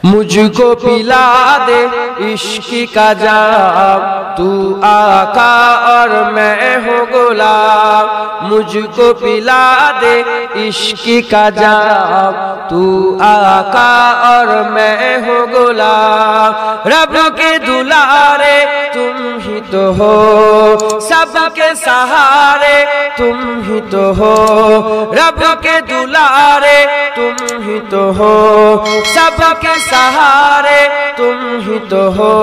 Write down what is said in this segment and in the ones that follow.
मुझको पिला दे इश्क का जाम, तू आका और मैं हूँ गुलाम। मुझको पिला दे इश्क का जाम, तू आका और मैं हूँ गुलाम। रब के दुलारे तुम ही तो हो, सबके सहारे तुम ही तो हो। रब के दुलारे तुम ही तो हो, सबके सहारे तुम ही तो हो।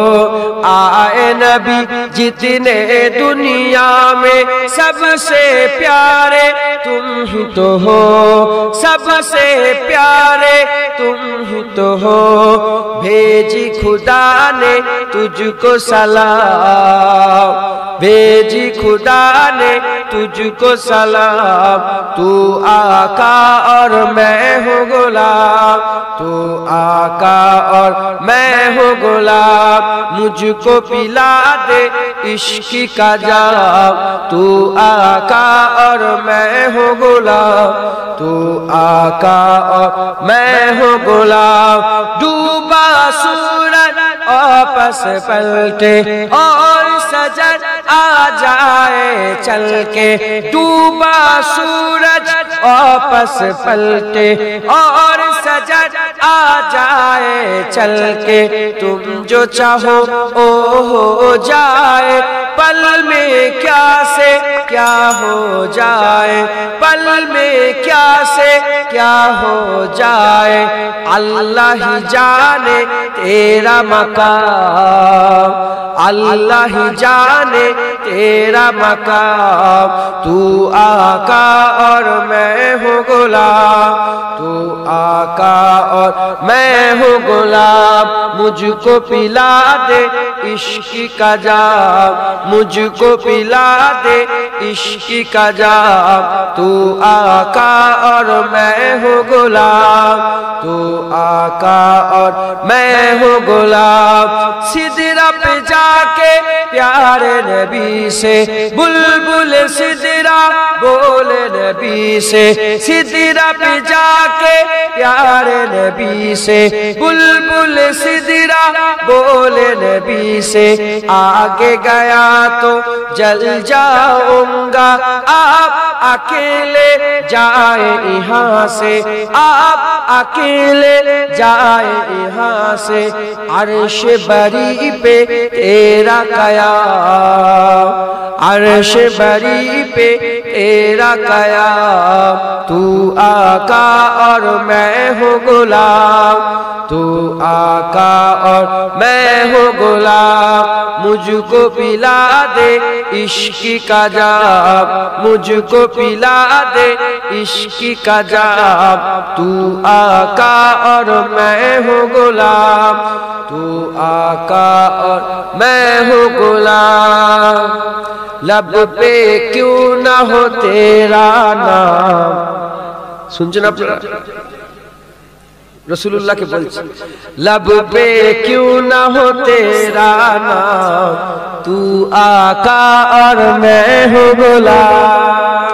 आए नबी जितने दुनिया में सबसे प्यारे तुम ही तो हो, सबसे प्यारे तुम ही तो हो। भेजी खुदा ने तुझको सलाम, भेजी खुदा ने तुझको सलाम। तू आका और मैं हूँ गुलाम, तू आका और मैं हूँ गुलाम। मुझको पिला दे इश्क का जाम, तू आका और मैं हूँ गुलाम, तू आका और मैं हूँ गुलाम। डूबा सूरज वापस पलटे और सजद आ जाए चल के। डूबा सूरज वापस पलटे और सजद आ जाए चल के। तुम जो चाहो ओ हो जाए, पल में क्या से क्या हो जाए, पल में क्या से क्या हो जाए। अल्लाह ही जाने तेरा मकाम, अल्लाह ही जाने तेरा मकाम। तू आका और मैं हूँ गुलाम, तू आका और मैं हूँ गुलाम। मुझको पिला दे इश्क का जाम, मुझको पिला दे इश्क का जाम। तू आका और मैं हूँ गुलाम, तू आका और मैं हूँ गुलाम। सिदरा पे जाके प्यारे नबी से, बुलबुल सिदरा बोले नबी से। सिदरा पे जाके प्यारे नबी से, बुलबुल सिदरा बोले नबी से। आगे गया तो जल जाऊंगा, आप अकेले जाए यहाँ से, आप अकेले जाए यहाँ से। अर्श बरी पे तेरा कयाम, अर्श बरी पे तेरा कयाम। तू आका और मैं हूँ गुलाम, तू आका और मैं हूँ गुलाम। मुझको पिला दे इश्क का जाम, मुझको पिला दे इश्क का जाम। तू आका और मैं हूँ गुलाम, तू आका और मैं हूँ गुलाम। लब पे क्यों ना हो तेरा नाम, सुनছেন আপনারা रसूलुल्लाह के बोलছে। लब पे क्यों ना हो तेरा नाम, तू आका और मैं हूँ गुलाम।